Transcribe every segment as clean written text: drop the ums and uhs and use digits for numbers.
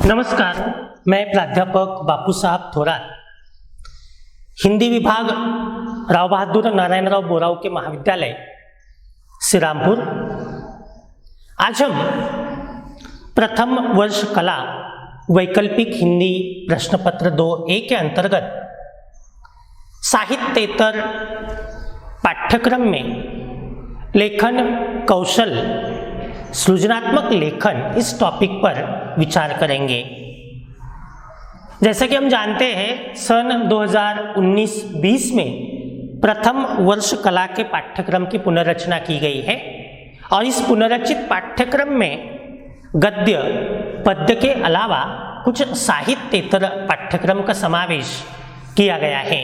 नमस्कार, मैं प्राध्यापक बापू साहब थोरात, हिंदी विभाग राव बहादुर नारायणराव बोराव के महाविद्यालय श्री रामपुर। आज हम प्रथम वर्ष कला वैकल्पिक हिंदी प्रश्न पत्र 2A के अंतर्गत साहित्येतर पाठ्यक्रम में लेखन कौशल सृजनात्मक लेखन इस टॉपिक पर विचार करेंगे। जैसा कि हम जानते हैं, सन 2019-20 में प्रथम वर्ष कला के पाठ्यक्रम की पुनर्रचना की गई है और इस पुनर्रचित पाठ्यक्रम में गद्य पद्य के अलावा कुछ साहित्येतर पाठ्यक्रम का समावेश किया गया है।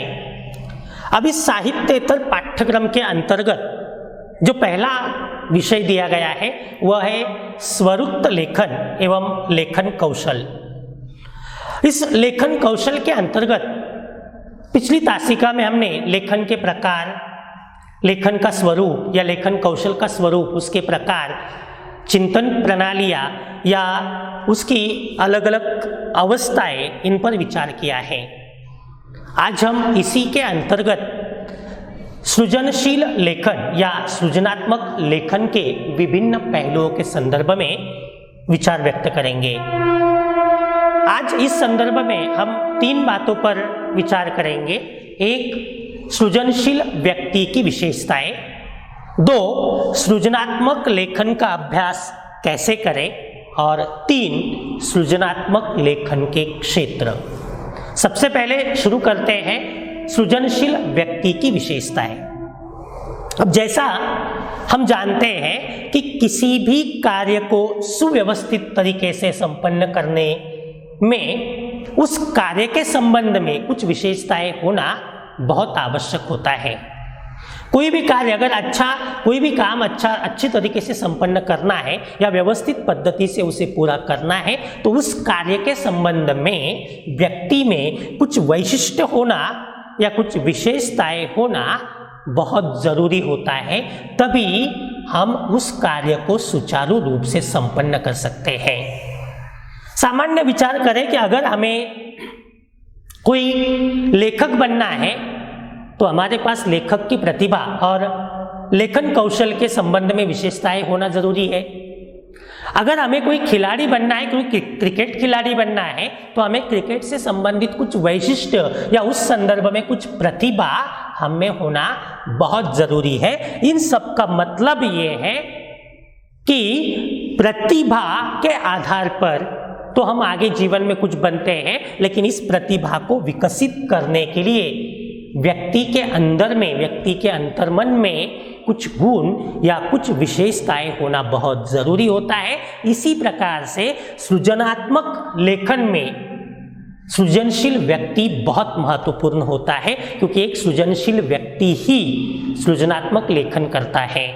अब इस साहित्येतर पाठ्यक्रम के अंतर्गत जो पहला विषय दिया गया है वह है स्वरूप लेखन एवं लेखन कौशल। इस लेखन कौशल के अंतर्गत पिछली तासिका में हमने लेखन के प्रकार, लेखन का स्वरूप या लेखन कौशल का स्वरूप, उसके प्रकार, चिंतन प्रणालियाँ या उसकी अलग अलग अवस्थाएं, इन पर विचार किया है। आज हम इसी के अंतर्गत सृजनशील लेखन या सृजनात्मक लेखन के विभिन्न पहलुओं के संदर्भ में विचार व्यक्त करेंगे। आज इस संदर्भ में हम 3 बातों पर विचार करेंगे। 1, सृजनशील व्यक्ति की विशेषताएं। 2, सृजनात्मक लेखन का अभ्यास कैसे करें। और 3, सृजनात्मक लेखन के क्षेत्र। सबसे पहले शुरू करते हैं सृजनशील व्यक्ति की विशेषताएं। अब जैसा हम जानते हैं कि किसी भी कार्य को सुव्यवस्थित तरीके से संपन्न करने में उस कार्य के संबंध में कुछ विशेषताएं होना बहुत आवश्यक होता है। कोई भी कार्य अगर कोई भी काम अच्छी तरीके से संपन्न करना है या व्यवस्थित पद्धति से उसे पूरा करना है तो उस कार्य के संबंध में व्यक्ति में कुछ वैशिष्ट्य होना या कुछ विशेषताएं होना बहुत जरूरी होता है, तभी हम उस कार्य को सुचारू रूप से संपन्न कर सकते हैं। सामान्य विचार करें कि अगर हमें कोई लेखक बनना है तो हमारे पास लेखक की प्रतिभा और लेखन कौशल के संबंध में विशेषताएं होना जरूरी है। अगर हमें कोई खिलाड़ी बनना है, कोई क्रिकेट खिलाड़ी बनना है तो हमें क्रिकेट से संबंधित कुछ वैशिष्ट्य या उस संदर्भ में कुछ प्रतिभा हमें होना बहुत जरूरी है। इन सब का मतलब ये है कि प्रतिभा के आधार पर तो हम आगे जीवन में कुछ बनते हैं, लेकिन इस प्रतिभा को विकसित करने के लिए व्यक्ति के अंदर में, व्यक्ति के अंतर्मन में कुछ गुण या कुछ विशेषताएं होना बहुत जरूरी होता है। इसी प्रकार से सृजनात्मक लेखन में सृजनशील व्यक्ति बहुत महत्वपूर्ण होता है, क्योंकि एक सृजनशील व्यक्ति ही सृजनात्मक लेखन करता है।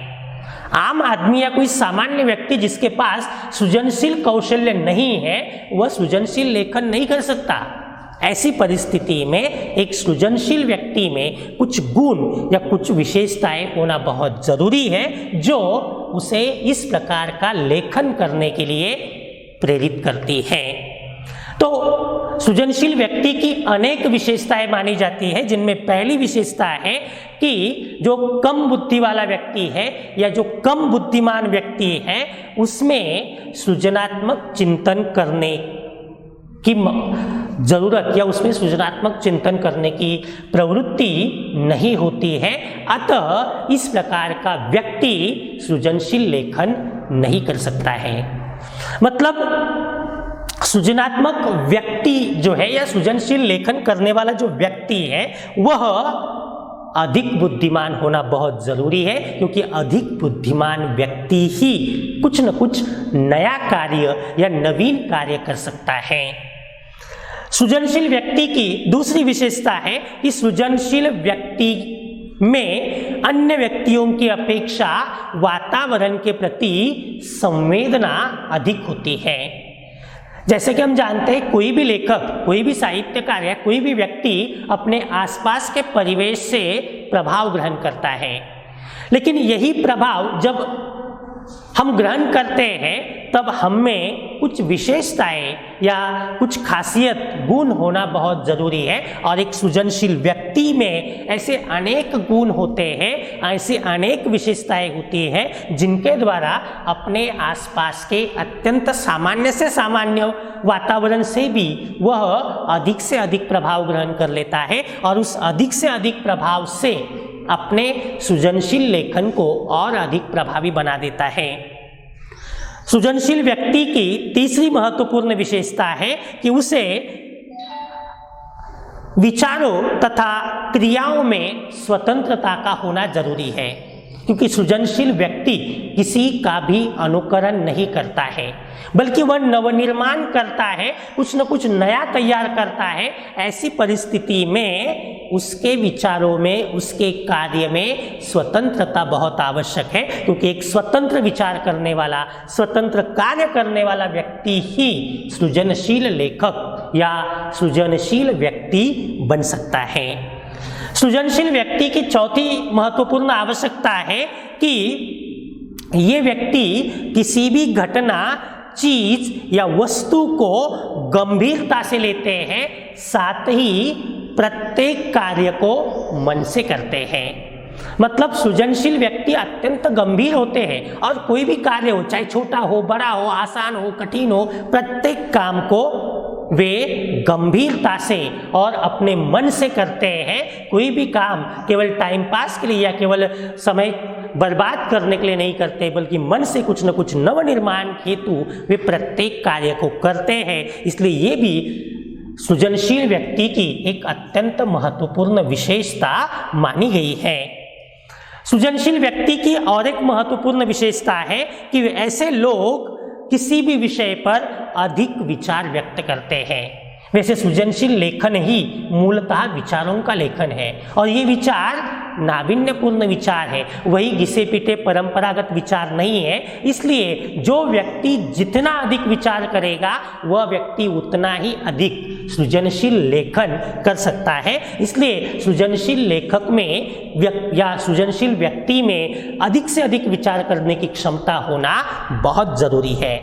आम आदमी या कोई सामान्य व्यक्ति जिसके पास सृजनशील कौशल्य नहीं है वह सृजनशील लेखन नहीं कर सकता। ऐसी परिस्थिति में एक सृजनशील व्यक्ति में कुछ गुण या कुछ विशेषताएं होना बहुत जरूरी है जो उसे इस प्रकार का लेखन करने के लिए प्रेरित करती है। तो सृजनशील व्यक्ति की अनेक विशेषताएं मानी जाती है, जिनमें पहली विशेषता है कि जो कम बुद्धि वाला व्यक्ति है या जो कम बुद्धिमान व्यक्ति है उसमें सृजनात्मक चिंतन करने की जरूरत या उसमें सृजनात्मक चिंतन करने की प्रवृत्ति नहीं होती है। अतः इस प्रकार का व्यक्ति सृजनशील लेखन नहीं कर सकता है। मतलब सृजनात्मक व्यक्ति जो है या सृजनशील लेखन करने वाला जो व्यक्ति है वह अधिक बुद्धिमान होना बहुत जरूरी है, क्योंकि अधिक बुद्धिमान व्यक्ति ही कुछ न कुछ नया कार्य या नवीन कार्य कर सकता है। सृजनशील व्यक्ति की दूसरी विशेषता है कि सृजनशील व्यक्ति में अन्य व्यक्तियों की अपेक्षा वातावरण के प्रति संवेदना अधिक होती है। जैसे कि हम जानते हैं, कोई भी लेखक, कोई भी साहित्यकार या कोई भी व्यक्ति अपने आसपास के परिवेश से प्रभाव ग्रहण करता है, लेकिन यही प्रभाव जब हम ग्रहण करते हैं तब हम में कुछ विशेषताएं या कुछ खासियत गुण होना बहुत ज़रूरी है। और एक सृजनशील व्यक्ति में ऐसे अनेक गुण होते हैं, ऐसी अनेक विशेषताएं होती हैं जिनके द्वारा अपने आसपास के अत्यंत सामान्य से सामान्य वातावरण से भी वह अधिक से अधिक प्रभाव ग्रहण कर लेता है और उस अधिक से अधिक प्रभाव से अपने सृजनशील लेखन को और अधिक प्रभावी बना देता है। सृजनशील व्यक्ति की तीसरी महत्वपूर्ण विशेषता है कि उसे विचारों तथा क्रियाओं में स्वतंत्रता का होना जरूरी है, क्योंकि सृजनशील व्यक्ति किसी का भी अनुकरण नहीं करता है, बल्कि वह नवनिर्माण करता है, कुछ न कुछ नया तैयार करता है। ऐसी परिस्थिति में उसके विचारों में, उसके कार्य में स्वतंत्रता बहुत आवश्यक है, क्योंकि एक स्वतंत्र विचार करने वाला, स्वतंत्र कार्य करने वाला व्यक्ति ही सृजनशील लेखक या सृजनशील व्यक्ति बन सकता है। सृजनशील व्यक्ति की चौथी महत्वपूर्ण आवश्यकता है कि ये व्यक्ति किसी भी घटना, चीज या वस्तु को गंभीरता से लेते हैं, साथ ही प्रत्येक कार्य को मन से करते हैं। मतलब सृजनशील व्यक्ति अत्यंत गंभीर होते हैं और कोई भी कार्य हो, चाहे छोटा हो, बड़ा हो, आसान हो, कठिन हो, प्रत्येक काम को वे गंभीरता से और अपने मन से करते हैं। कोई भी काम केवल टाइम पास के लिए या केवल समय बर्बाद करने के लिए नहीं करते, बल्कि मन से कुछ न कुछ नवनिर्माण हेतु वे प्रत्येक कार्य को करते हैं। इसलिए ये भी सृजनशील व्यक्ति की एक अत्यंत महत्वपूर्ण विशेषता मानी गई है। सृजनशील व्यक्ति की और एक महत्वपूर्ण विशेषता है कि ऐसे लोग किसी भी विषय पर अधिक विचार व्यक्त करते हैं। वैसे सृजनशील लेखन ही मूलतः विचारों का लेखन है और ये विचार नाविन्यपूर्ण विचार है, वही घिसे पीटे परंपरागत विचार नहीं है। इसलिए जो व्यक्ति जितना अधिक विचार करेगा वह व्यक्ति उतना ही अधिक सृजनशील लेखन कर सकता है। इसलिए सृजनशील लेखक में या सृजनशील व्यक्ति में अधिक से अधिक विचार करने की क्षमता होना बहुत जरूरी है।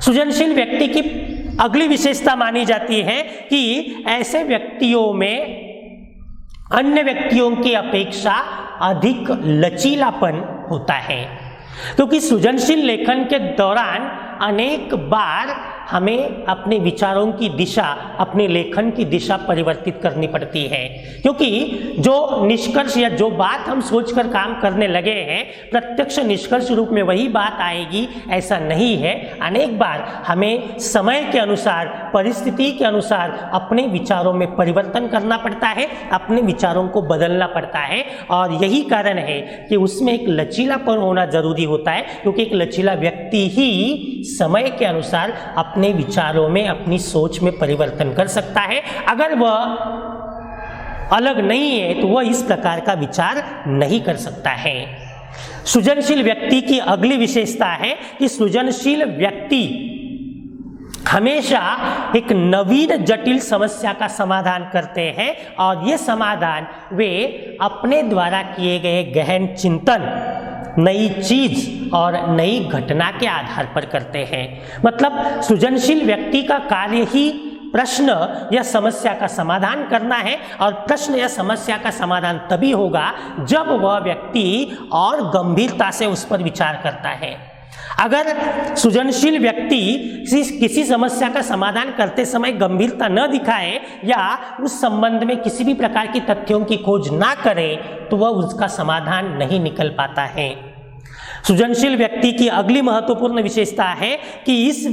सृजनशील व्यक्ति की अगली विशेषता मानी जाती है कि ऐसे व्यक्तियों में अन्य व्यक्तियों की अपेक्षा अधिक लचीलापन होता है, क्योंकि सृजनशील लेखन के दौरान अनेक बार हमें अपने विचारों की दिशा, अपने लेखन की दिशा परिवर्तित करनी पड़ती है, क्योंकि जो निष्कर्ष या जो बात हम सोचकर काम करने लगे हैं प्रत्यक्ष निष्कर्ष रूप में वही बात आएगी ऐसा नहीं है। अनेक बार हमें समय के अनुसार, परिस्थिति के अनुसार अपने विचारों में परिवर्तन करना पड़ता है, अपने विचारों को बदलना पड़ता है और यही कारण है कि उसमें एक लचीलापन होना जरूरी होता है, क्योंकि एक लचीला व्यक्ति ही समय के अनुसार अपने विचारों में, अपनी सोच में परिवर्तन कर सकता है। अगर वह अलग नहीं है तो वह इस प्रकार का विचार नहीं कर सकता है। सृजनशील व्यक्ति की अगली विशेषता है कि सृजनशील व्यक्ति हमेशा एक नवीन जटिल समस्या का समाधान करते हैं और ये समाधान वे अपने द्वारा किए गए गहन चिंतन, नई चीज और नई घटना के आधार पर करते हैं। मतलब सृजनशील व्यक्ति का कार्य ही प्रश्न या समस्या का समाधान करना है और प्रश्न या समस्या का समाधान तभी होगा जब वह व्यक्ति और गंभीरता से उस पर विचार करता है। अगर सृजनशील व्यक्ति किसी समस्या का समाधान करते समय गंभीरता न दिखाए या उस संबंध में किसी भी प्रकार की तथ्यों की खोज ना करे तो वह उसका समाधान नहीं निकल पाता है। सृजनशील व्यक्ति की अगली महत्वपूर्ण विशेषता है कि इस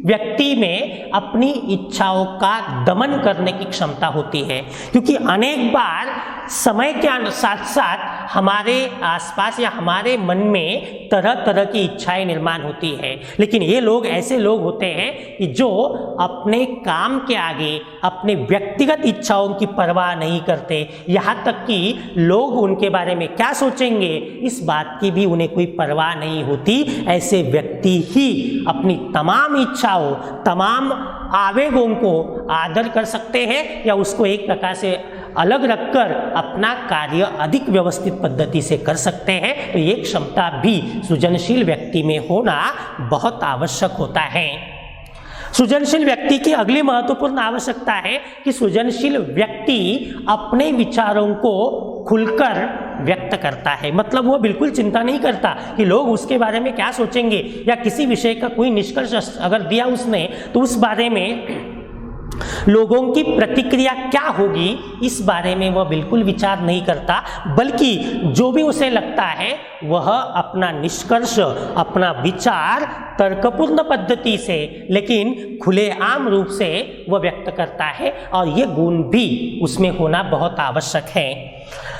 व्यक्ति में अपनी इच्छाओं का दमन करने की क्षमता होती है, क्योंकि अनेक बार समय के साथ साथ हमारे आसपास या हमारे मन में तरह तरह की इच्छाएं निर्माण होती है, लेकिन ये लोग ऐसे लोग होते हैं कि जो अपने काम के आगे अपने व्यक्तिगत इच्छाओं की परवाह नहीं करते, यहाँ तक कि लोग उनके बारे में क्या सोचेंगे इस बात की भी उन्हें कोई परवाह नहीं होती। ऐसे व्यक्ति ही अपनी तमाम इच्छाओं, तमाम आवेगों को आदर कर सकते हैं या उसको एक प्रकार से अलग रखकर अपना कार्य अधिक व्यवस्थित पद्धति से कर सकते हैं। तो ये क्षमता भी सृजनशील व्यक्ति में होना बहुत आवश्यक होता है। सृजनशील व्यक्ति की अगली महत्वपूर्ण आवश्यकता है कि सृजनशील व्यक्ति अपने विचारों को खुलकर व्यक्त करता है। मतलब वो बिल्कुल चिंता नहीं करता कि लोग उसके बारे में क्या सोचेंगे, या किसी विषय का कोई निष्कर्ष अगर दिया उसने तो उस बारे में लोगों की प्रतिक्रिया क्या होगी इस बारे में वह बिल्कुल विचार नहीं करता, बल्कि जो भी उसे लगता है वह अपना निष्कर्ष, अपना विचार तर्कपूर्ण पद्धति से लेकिन खुलेआम रूप से वह व्यक्त करता है, और ये गुण भी उसमें होना बहुत आवश्यक है।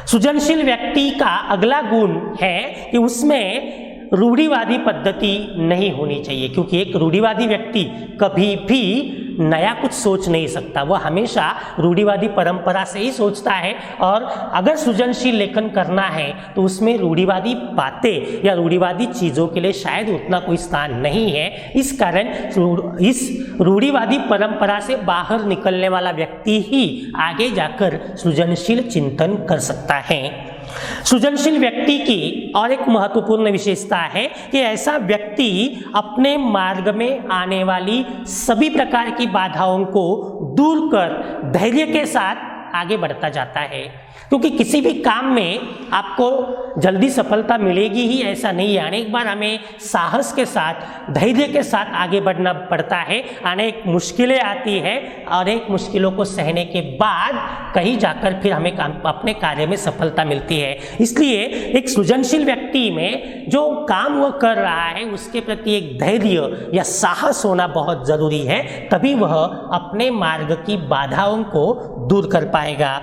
सृजनशील व्यक्ति का अगला गुण है कि उसमें रूढ़िवादी पद्धति नहीं होनी चाहिए, क्योंकि एक रूढ़िवादी व्यक्ति कभी भी नया कुछ सोच नहीं सकता। वह हमेशा रूढ़िवादी परंपरा से ही सोचता है, और अगर सृजनशील लेखन करना है तो उसमें रूढ़िवादी बातें या रूढ़िवादी चीज़ों के लिए शायद उतना कोई स्थान नहीं है। इस कारण इस रूढ़िवादी परंपरा से बाहर निकलने वाला व्यक्ति ही आगे जाकर सृजनशील चिंतन कर सकता है। सृजनशील व्यक्ति की और एक महत्वपूर्ण विशेषता है कि ऐसा व्यक्ति अपने मार्ग में आने वाली सभी प्रकार की बाधाओं को दूर कर धैर्य के साथ आगे बढ़ता जाता है, क्योंकि किसी भी काम में आपको जल्दी सफलता मिलेगी ही ऐसा नहीं है। अनेक बार हमें साहस के साथ, धैर्य के साथ आगे बढ़ना पड़ता है। अनेक मुश्किलें आती है, और एक मुश्किलों को सहने के बाद कहीं जाकर फिर हमें अपने कार्य में सफलता मिलती है। इसलिए एक सृजनशील व्यक्ति में जो काम वह कर रहा है उसके प्रति एक धैर्य या साहस होना बहुत ज़रूरी है, तभी वह अपने मार्ग की बाधाओं को दूर कर पाएगा।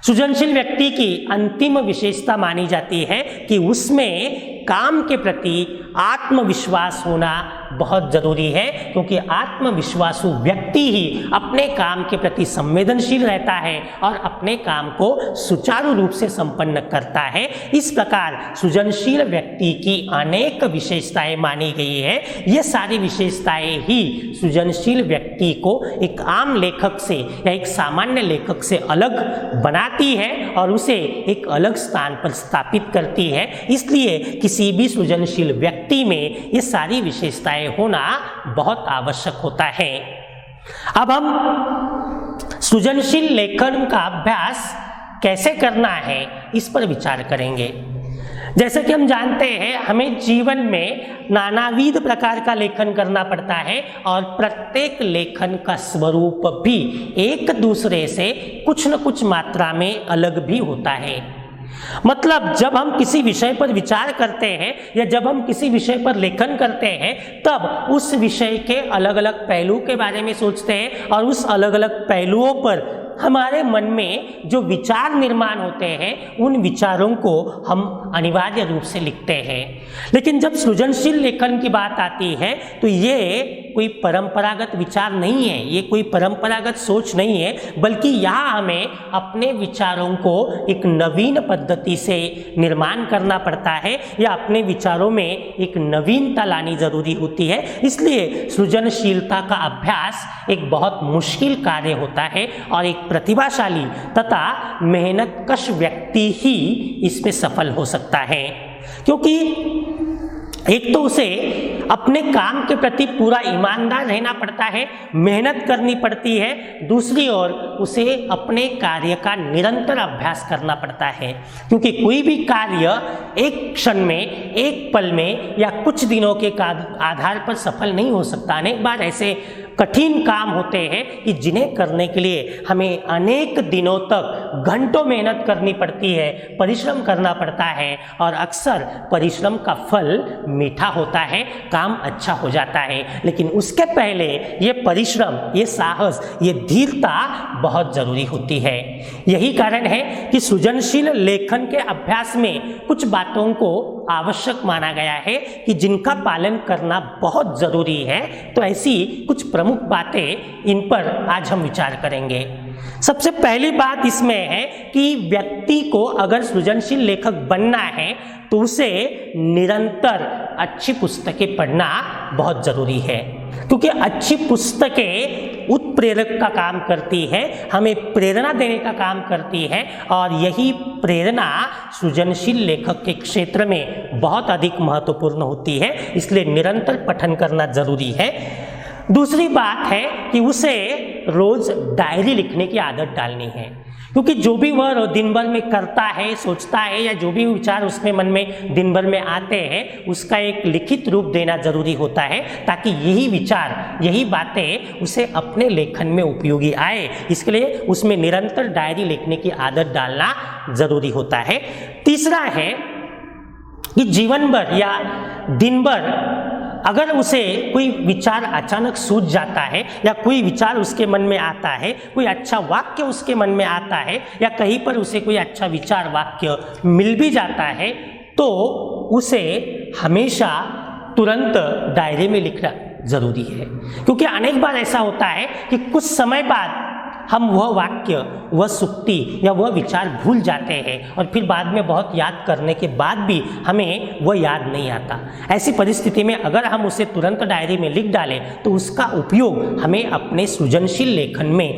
सृजनशील व्यक्ति की अंतिम विशेषता मानी जाती है कि उसमें काम के प्रति आत्मविश्वास होना बहुत जरूरी है, क्योंकि आत्मविश्वासु व्यक्ति ही अपने काम के प्रति संवेदनशील रहता है और अपने काम को सुचारू रूप से संपन्न करता है। इस प्रकार सृजनशील व्यक्ति की अनेक विशेषताएं मानी गई है। ये सारी विशेषताएं ही सृजनशील व्यक्ति को एक आम लेखक से या एक सामान्य लेखक से अलग बनाती है और उसे एक अलग स्थान पर स्थापित करती है। इसलिए किसी भी सृजनशील व्यक्ति में ये सारी विशेषताएं होना बहुत आवश्यक होता है। अब हम सृजनशील लेखन का अभ्यास कैसे करना है इस पर विचार करेंगे। जैसे कि हम जानते हैं, हमें जीवन में नानाविध प्रकार का लेखन करना पड़ता है, और प्रत्येक लेखन का स्वरूप भी एक दूसरे से कुछ न कुछ मात्रा में अलग भी होता है। मतलब जब हम किसी विषय पर विचार करते हैं या जब हम किसी विषय पर लेखन करते हैं, तब उस विषय के अलग अलग पहलू के बारे में सोचते हैं, और उस अलग अलग पहलुओं पर हमारे मन में जो विचार निर्माण होते हैं उन विचारों को हम अनिवार्य रूप से लिखते हैं। लेकिन जब सृजनशील लेखन की बात आती है तो ये कोई परंपरागत विचार नहीं है, ये कोई परंपरागत सोच नहीं है, बल्कि यहाँ हमें अपने विचारों को एक नवीन पद्धति से निर्माण करना पड़ता है या अपने विचारों में एक नवीनता लानी जरूरी होती है। इसलिए सृजनशीलता का अभ्यास एक बहुत मुश्किल कार्य होता है, और एक प्रतिभाशाली तथा मेहनतकश व्यक्ति ही इसमें सफल हो सकता है, क्योंकि एक तो उसे अपने काम के प्रति पूरा ईमानदार रहना पड़ता है, मेहनत करनी पड़ती है। दूसरी ओर उसे अपने कार्य का निरंतर अभ्यास करना पड़ता है, क्योंकि कोई भी कार्य एक क्षण में, एक पल में या कुछ दिनों के आधार पर सफल नहीं हो सकता। अनेक बार ऐसे कठिन काम होते हैं कि जिन्हें करने के लिए हमें अनेक दिनों तक घंटों मेहनत करनी पड़ती है, परिश्रम करना पड़ता है, और अक्सर परिश्रम का फल मीठा होता है, काम अच्छा हो जाता है। लेकिन उसके पहले ये परिश्रम, ये साहस, ये धीरता बहुत जरूरी होती है। यही कारण है कि सृजनशील लेखन के अभ्यास में कुछ बातों को आवश्यक माना गया है कि जिनका पालन करना बहुत जरूरी है। तो ऐसी कुछ प्रमुख बातें, इन पर आज हम विचार करेंगे। सबसे पहली बात इसमें है कि व्यक्ति को अगर सृजनशील लेखक बनना है तो उसे निरंतर अच्छी पुस्तकें पढ़ना बहुत जरूरी है, क्योंकि अच्छी पुस्तकें उत्प्रेरक का काम करती है, हमें प्रेरणा देने का काम करती है और यही प्रेरणा सृजनशील लेखक के क्षेत्र में बहुत अधिक महत्वपूर्ण होती है, इसलिए निरंतर पठन करना जरूरी है। दूसरी बात है कि उसे रोज डायरी लिखने की आदत डालनी है, क्योंकि जो भी वह दिन भर में करता है, सोचता है या जो भी विचार उसके मन में दिन भर में आते हैं उसका एक लिखित रूप देना जरूरी होता है, ताकि यही विचार, यही बातें उसे अपने लेखन में उपयोगी आए। इसके लिए उसमें निरंतर डायरी लिखने की आदत डालना जरूरी होता है। तीसरा है कि जीवन भर या दिन भर अगर उसे कोई विचार अचानक सूझ जाता है या कोई विचार उसके मन में आता है, कोई अच्छा वाक्य उसके मन में आता है या कहीं पर उसे कोई अच्छा विचार वाक्य मिल भी जाता है, तो उसे हमेशा तुरंत डायरी में लिखना जरूरी है। क्योंकि अनेक बार ऐसा होता है कि कुछ समय बाद हम वह वाक्य, वह सुक्ति या वह विचार भूल जाते हैं और फिर बाद में बहुत याद करने के बाद भी हमें वह याद नहीं आता। ऐसी परिस्थिति में अगर हम उसे तुरंत डायरी में लिख डालें तो उसका उपयोग हमें अपने सृजनशील लेखन में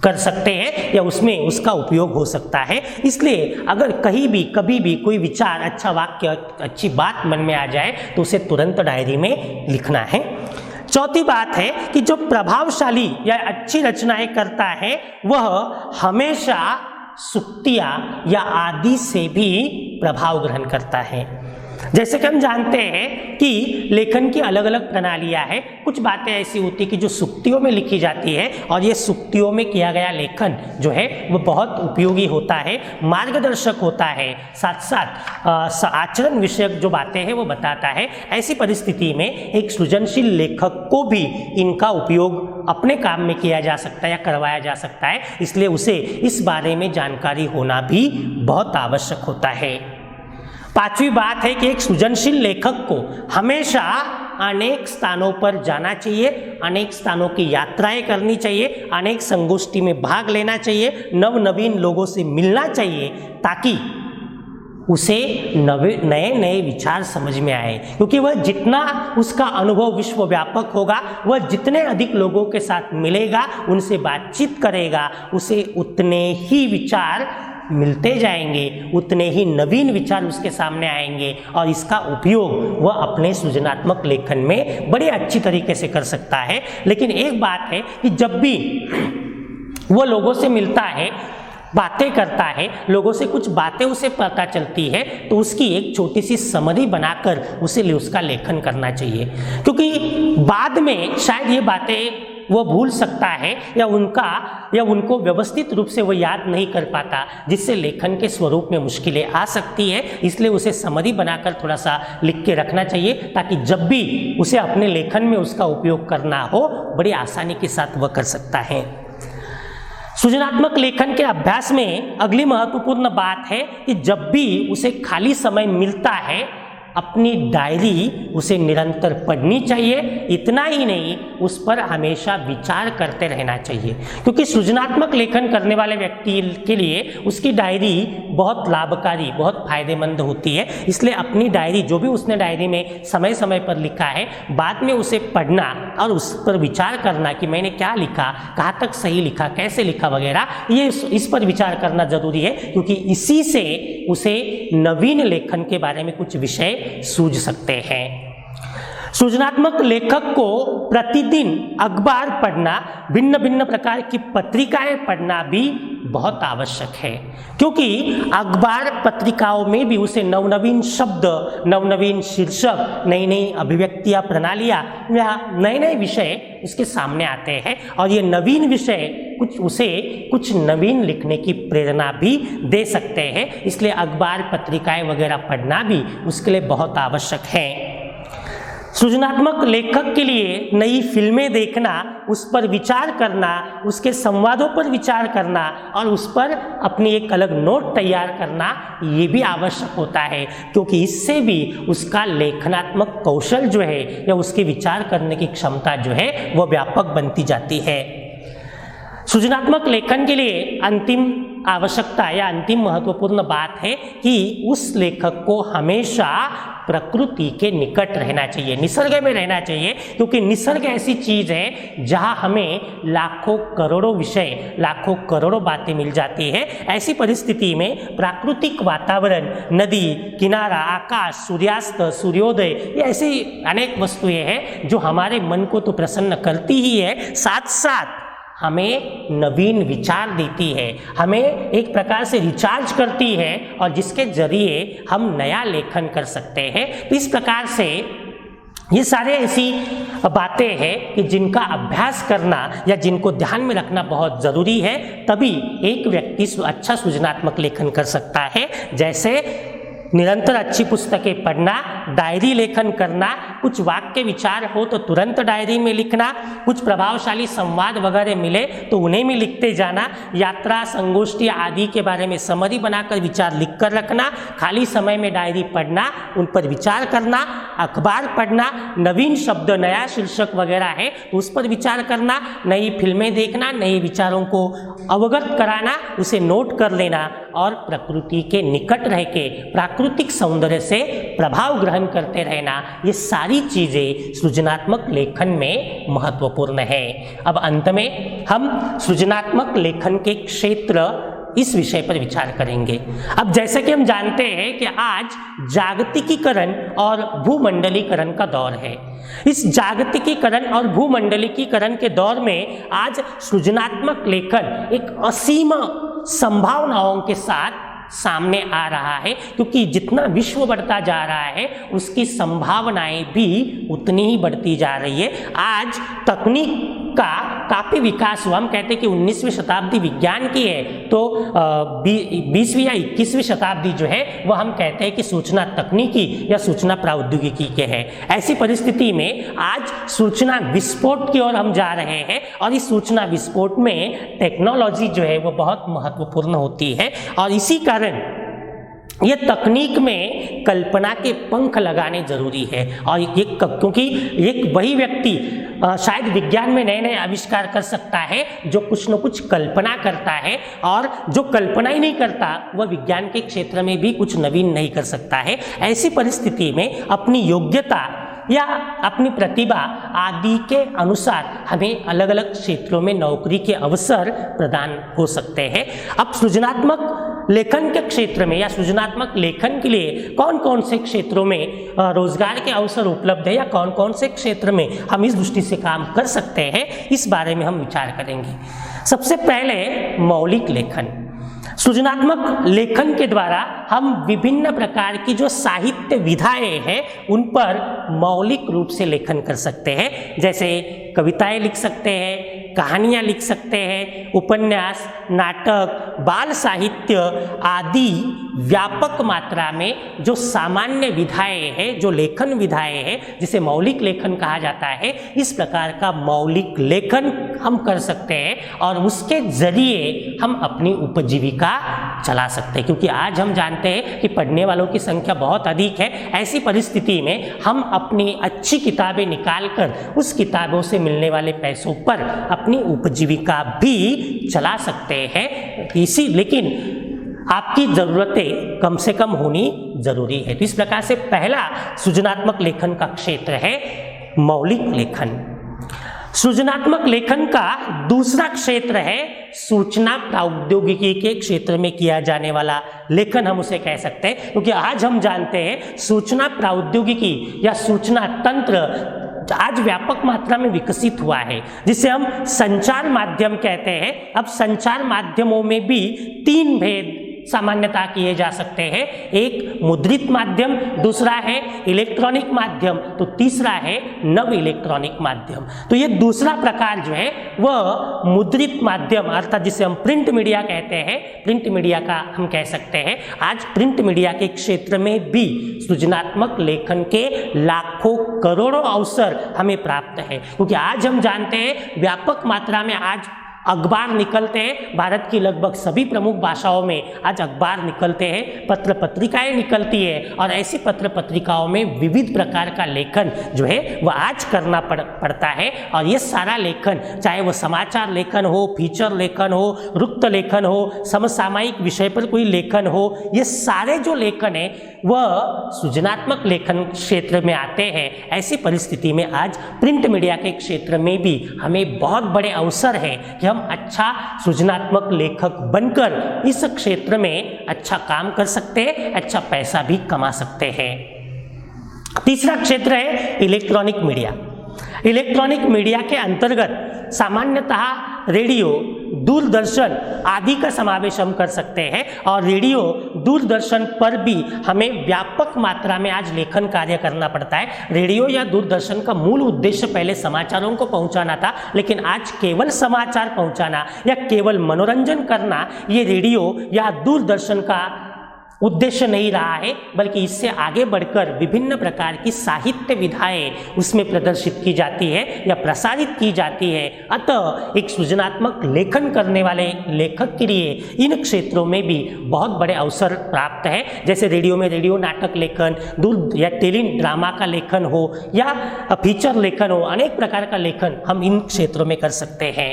कर सकते हैं या उसमें उसका उपयोग हो सकता है। इसलिए अगर कहीं भी कभी भी कोई विचार, अच्छा वाक्य, अच्छी बात मन में आ जाए तो उसे तुरंत डायरी में लिखना है। चौथी बात है कि जो प्रभावशाली या अच्छी रचनाएं करता है वह हमेशा सुक्तियां या आदि से भी प्रभाव ग्रहण करता है। जैसे कि हम जानते हैं कि लेखन की अलग अलग प्रणालियां हैं। कुछ बातें ऐसी होती कि जो सुक्तियों में लिखी जाती है और ये सुक्तियों में किया गया लेखन जो है वो बहुत उपयोगी होता है, मार्गदर्शक होता है, साथ साथ आचरण विषयक जो बातें हैं वो बताता है। ऐसी परिस्थिति में एक सृजनशील लेखक को भी इनका उपयोग अपने काम में किया जा सकता है या करवाया जा सकता है, इसलिए उसे इस बारे में जानकारी होना भी बहुत आवश्यक होता है। पांचवी बात है कि एक सृजनशील लेखक को हमेशा अनेक स्थानों पर जाना चाहिए, अनेक स्थानों की यात्राएं करनी चाहिए, अनेक संगोष्ठी में भाग लेना चाहिए, नवीन लोगों से मिलना चाहिए, ताकि उसे नए नए विचार समझ में आए। क्योंकि वह जितना उसका अनुभव विश्वव्यापक होगा, वह जितने अधिक लोगों के साथ मिलेगा, उनसे बातचीत करेगा, उसे उतने ही विचार मिलते जाएंगे, उतने ही नवीन विचार उसके सामने आएंगे और इसका उपयोग वह अपने सृजनात्मक लेखन में बड़े अच्छी तरीके से कर सकता है। लेकिन एक बात है कि जब भी वह लोगों से मिलता है, बातें करता है, लोगों से कुछ बातें उसे पता चलती है, तो उसकी एक छोटी सी समरी बनाकर उसे उसका लेखन करना चाहिए। क्योंकि बाद में शायद ये बातें वो भूल सकता है या उनको व्यवस्थित रूप से वो याद नहीं कर पाता, जिससे लेखन के स्वरूप में मुश्किलें आ सकती है। इसलिए उसे समरी बनाकर थोड़ा सा लिख के रखना चाहिए, ताकि जब भी उसे अपने लेखन में उसका उपयोग करना हो, बड़ी आसानी के साथ वह कर सकता है। सृजनात्मक लेखन के अभ्यास में अगली महत्वपूर्ण बात है कि जब भी उसे खाली समय मिलता है, अपनी डायरी उसे निरंतर पढ़नी चाहिए। इतना ही नहीं, उस पर हमेशा विचार करते रहना चाहिए, क्योंकि सृजनात्मक लेखन करने वाले व्यक्ति के लिए उसकी डायरी बहुत लाभकारी, बहुत फायदेमंद होती है। इसलिए अपनी डायरी, जो भी उसने डायरी में समय समय पर लिखा है, बाद में उसे पढ़ना और उस पर विचार करना कि मैंने क्या लिखा, कहाँ तक सही लिखा, कैसे लिखा वगैरह, ये इस पर विचार करना जरूरी है, क्योंकि इसी से उसे नवीन लेखन के बारे में कुछ विषय सूझ सकते हैं। सृजनात्मक लेखक को प्रतिदिन अखबार पढ़ना, भिन्न भिन्न प्रकार की पत्रिकाएं पढ़ना भी बहुत आवश्यक है, क्योंकि अखबार पत्रिकाओं में भी उसे नवनवीन शब्द, नवनवीन शीर्षक, नई नई अभिव्यक्तियां, प्रणालियां या नए नए विषय उसके सामने आते हैं और ये नवीन विषय उसे कुछ नवीन लिखने की प्रेरणा भी दे सकते हैं। इसलिए अखबार, पत्रिकाएं वगैरह पढ़ना भी उसके लिए बहुत आवश्यक है। सृजनात्मक लेखक के लिए नई फिल्में देखना, उस पर विचार करना, उसके संवादों पर विचार करना और उस पर अपनी एक अलग नोट तैयार करना, ये भी आवश्यक होता है, क्योंकि इससे भी उसका लेखनात्मक कौशल जो है या उसके विचार करने की क्षमता जो है वो व्यापक बनती जाती है। सृजनात्मक लेखन के लिए अंतिम आवश्यकता या अंतिम महत्वपूर्ण बात है कि उस लेखक को हमेशा प्रकृति के निकट रहना चाहिए, निसर्ग में रहना चाहिए, क्योंकि निसर्ग ऐसी चीज है जहां हमें लाखों करोड़ों विषय, लाखों करोड़ों बातें मिल जाती है। ऐसी परिस्थिति में प्राकृतिक वातावरण, नदी किनारा, आकाश, सूर्यास्त, सूर्योदय, ये ऐसी अनेक वस्तुएं हैं जो हमारे मन को तो प्रसन्न करती ही है, साथ साथ हमें नवीन विचार देती है, हमें एक प्रकार से रिचार्ज करती है और जिसके जरिए हम नया लेखन कर सकते हैं। तो इस प्रकार से ये सारे ऐसी बातें हैं कि जिनका अभ्यास करना या जिनको ध्यान में रखना बहुत ज़रूरी है, तभी एक व्यक्ति अच्छा सृजनात्मक लेखन कर सकता है। जैसे निरंतर अच्छी पुस्तकें पढ़ना, डायरी लेखन करना, कुछ वाक्य विचार हो तो तुरंत डायरी में लिखना, कुछ प्रभावशाली संवाद वगैरह मिले तो उन्हें भी लिखते जाना, यात्रा, संगोष्ठी आदि के बारे में समरी बनाकर विचार लिख कर रखना, खाली समय में डायरी पढ़ना, उन पर विचार करना, अखबार पढ़ना, नवीन शब्द, नया शीर्षक वगैरह है तो उस पर विचार करना, नई फिल्में देखना, नए विचारों को अवगत कराना, उसे नोट कर लेना और प्रकृति के निकट रह के प्राकृतिक सौंदर्य से प्रभाव ग्रहण करते रहना, ये सारी चीजें सृजनात्मक लेखन में महत्वपूर्ण है। अब अंत में हम सृजनात्मक लेखन के क्षेत्र इस विषय पर विचार करेंगे। अब जैसे कि हम जानते हैं कि आज जागतिकीकरण और भूमंडलीकरण का दौर है। इस जागतिकीकरण और भूमंडलीकरण के दौर में आज सृजनात्मक लेखन एक असीम संभावनाओं के साथ सामने आ रहा है, क्योंकि जितना विश्व बढ़ता जा रहा है उसकी संभावनाएं भी उतनी ही बढ़ती जा रही है। आज तकनीक का काफ़ी विकास हुआ। हम कहते हैं कि 19वीं शताब्दी विज्ञान की है, तो 20वीं या 21वीं शताब्दी जो है वह हम कहते हैं कि सूचना तकनीकी या सूचना प्रौद्योगिकी के है। ऐसी परिस्थिति में आज सूचना विस्फोट की ओर हम जा रहे हैं और इस सूचना विस्फोट में टेक्नोलॉजी जो है वो बहुत महत्वपूर्ण होती है और इसी कारण ये तकनीक में कल्पना के पंख लगाने जरूरी है। और ये क्योंकि एक वही व्यक्ति शायद विज्ञान में नए नए आविष्कार कर सकता है जो कुछ न कुछ कल्पना करता है, और जो कल्पना ही नहीं करता वह विज्ञान के क्षेत्र में भी कुछ नवीन नहीं कर सकता है। ऐसी परिस्थिति में अपनी योग्यता या अपनी प्रतिभा आदि के अनुसार हमें अलग अलग क्षेत्रों में नौकरी के अवसर प्रदान हो सकते हैं। अब सृजनात्मक लेखन के क्षेत्र में या सृजनात्मक लेखन के लिए कौन कौन से क्षेत्रों में रोजगार के अवसर उपलब्ध है या कौन कौन से क्षेत्र में हम इस दृष्टि से काम कर सकते हैं, इस बारे में हम विचार करेंगे। सबसे पहले मौलिक लेखन। सृजनात्मक लेखन के द्वारा हम विभिन्न प्रकार की जो साहित्य विधाएं हैं उन पर मौलिक रूप से लेखन कर सकते हैं। जैसे कविताएं लिख सकते हैं, कहानियां लिख सकते हैं, उपन्यास, नाटक, बाल साहित्य आदि व्यापक मात्रा में जो सामान्य विधाएं हैं, जो लेखन विधाएं हैं, जिसे मौलिक लेखन कहा जाता है, इस प्रकार का मौलिक लेखन हम कर सकते हैं और उसके जरिए हम अपनी उपजीविका चला सकते हैं। क्योंकि आज हम जानते हैं कि पढ़ने वालों की संख्या बहुत अधिक है। ऐसी परिस्थिति में हम अपनी अच्छी किताबें निकालकर उस किताबों से मिलने वाले पैसों पर अपनी उपजीविका भी चला सकते हैं। लेकिन आपकी ज़रूरतें कम से कम होनी जरूरी है। तो इस प्रकार से पहला सृजनात्मक लेखन का क्षेत्र है मौलिक लेखन। सृजनात्मक लेखन का दूसरा क्षेत्र है सूचना प्रौद्योगिकी के क्षेत्र में किया जाने वाला लेखन, हम उसे कह सकते हैं, क्योंकि आज हम जानते हैं सूचना प्रौद्योगिकी या सूचना तंत्र आज व्यापक मात्रा में विकसित हुआ है, जिसे हम संचार माध्यम कहते हैं। अब संचार माध्यमों में भी तीन भेद सामान्यता किए जा सकते हैं। एक मुद्रित माध्यम, दूसरा है इलेक्ट्रॉनिक माध्यम, तो तीसरा है नव इलेक्ट्रॉनिक माध्यम। तो ये दूसरा प्रकार जो है वह मुद्रित माध्यम अर्थात जिसे हम प्रिंट मीडिया कहते हैं, प्रिंट मीडिया का हम कह सकते हैं। आज प्रिंट मीडिया के क्षेत्र में भी सृजनात्मक लेखन के लाखों करोड़ों अवसर हमें प्राप्त है, क्योंकि आज हम जानते हैं व्यापक मात्रा में आज अखबार निकलते हैं, भारत की लगभग सभी प्रमुख भाषाओं में आज अखबार निकलते हैं, पत्र पत्रिकाएं निकलती है और ऐसी पत्र पत्रिकाओं में विविध प्रकार का लेखन जो है वह आज करना पड़ता है। और ये सारा लेखन, चाहे वो समाचार लेखन हो, फीचर लेखन हो, वृत्त लेखन हो, समसामयिक विषय पर कोई लेखन हो, ये सारे जो लेखन है वह सृजनात्मक लेखन क्षेत्र में आते हैं। ऐसी परिस्थिति में आज प्रिंट मीडिया के क्षेत्र में भी हमें बहुत बड़े अवसर है कि हम अच्छा सृजनात्मक लेखक बनकर इस क्षेत्र में अच्छा काम कर सकते हैं, अच्छा पैसा भी कमा सकते हैं। तीसरा क्षेत्र है इलेक्ट्रॉनिक मीडिया। इलेक्ट्रॉनिक मीडिया के अंतर्गत सामान्यतः रेडियो, दूरदर्शन आदि का समावेश हम कर सकते हैं और रेडियो दूरदर्शन पर भी हमें व्यापक मात्रा में आज लेखन कार्य करना पड़ता है। रेडियो या दूरदर्शन का मूल उद्देश्य पहले समाचारों को पहुंचाना था, लेकिन आज केवल समाचार पहुंचाना या केवल मनोरंजन करना ये रेडियो या दूरदर्शन का उद्देश्य नहीं रहा है, बल्कि इससे आगे बढ़कर विभिन्न प्रकार की साहित्य विधाएं उसमें प्रदर्शित की जाती है या प्रसारित की जाती है। अतः एक सृजनात्मक लेखन करने वाले लेखक के लिए इन क्षेत्रों में भी बहुत बड़े अवसर प्राप्त है। जैसे रेडियो में रेडियो नाटक लेखन, दूर या टेली ड्रामा का लेखन हो या फीचर लेखन हो, अनेक प्रकार का लेखन हम इन क्षेत्रों में कर सकते हैं।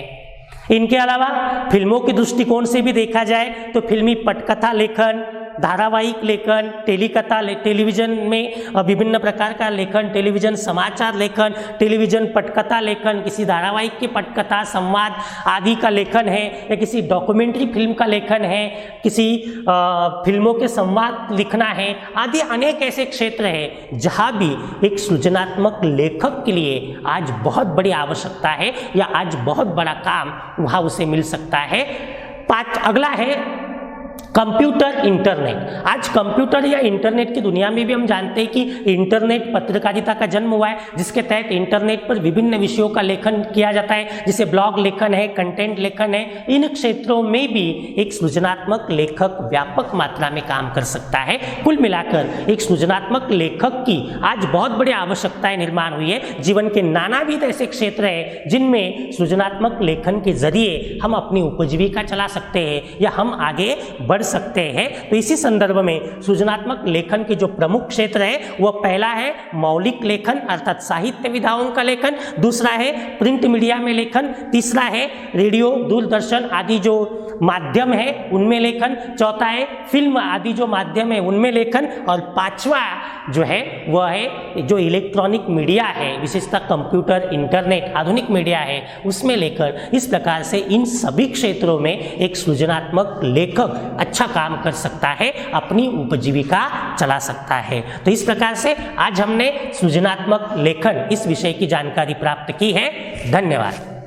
इनके अलावा फिल्मों के दृष्टिकोण से भी देखा जाए तो फिल्मी पटकथा लेखन, धारावाहिक लेखन, टेलीकथा, टेलीविजन में विभिन्न प्रकार का लेखन, टेलीविजन समाचार लेखन, टेलीविजन पटकथा लेखन, किसी धारावाहिक की पटकथा, संवाद आदि का लेखन है, या किसी डॉक्यूमेंट्री फिल्म का लेखन है, किसी फिल्मों के संवाद लिखना है, आदि अनेक ऐसे क्षेत्र हैं जहाँ भी एक सृजनात्मक लेखक के लिए आज बहुत बड़ी आवश्यकता है या आज बहुत बड़ा काम वहाँ उसे मिल सकता है। अगला है कंप्यूटर इंटरनेट। आज कंप्यूटर या इंटरनेट की दुनिया में भी हम जानते हैं कि इंटरनेट पत्रकारिता का जन्म हुआ है, जिसके तहत इंटरनेट पर विभिन्न विषयों का लेखन किया जाता है, जिसे ब्लॉग लेखन है, कंटेंट लेखन है। इन क्षेत्रों में भी एक सृजनात्मक लेखक व्यापक मात्रा में काम कर सकता है। कुल मिलाकर एक सृजनात्मक लेखक की आज बहुत बड़ी आवश्यकताएं निर्माण हुई है। जीवन के नानाविध ऐसे क्षेत्र हैं जिनमें सृजनात्मक लेखन के जरिए हम अपनी उपजीविका चला सकते हैं या हम आगे बढ़ सकते हैं। तो इसी संदर्भ में सृजनात्मक लेखन के जो प्रमुख क्षेत्र है वह पहला है मौलिक लेखन अर्थात साहित्य विधाओं का लेखन, दूसरा है प्रिंट मीडिया में लेखन, तीसरा है रेडियो, दूरदर्शन आदि जो माध्यम है उनमें लेखन, चौथा है फिल्म आदि जो माध्यम है उनमें लेखन, और पांचवा जो है वह है जो इलेक्ट्रॉनिक मीडिया है, विशेषतः कंप्यूटर, इंटरनेट, आधुनिक मीडिया है उसमें लेखन। इस प्रकार से इन सभी क्षेत्रों में एक सृजनात्मक लेखक अच्छा काम कर सकता है, अपनी उपजीविका चला सकता है। तो इस प्रकार से आज हमने सृजनात्मक लेखन इस विषय की जानकारी प्राप्त की है। धन्यवाद।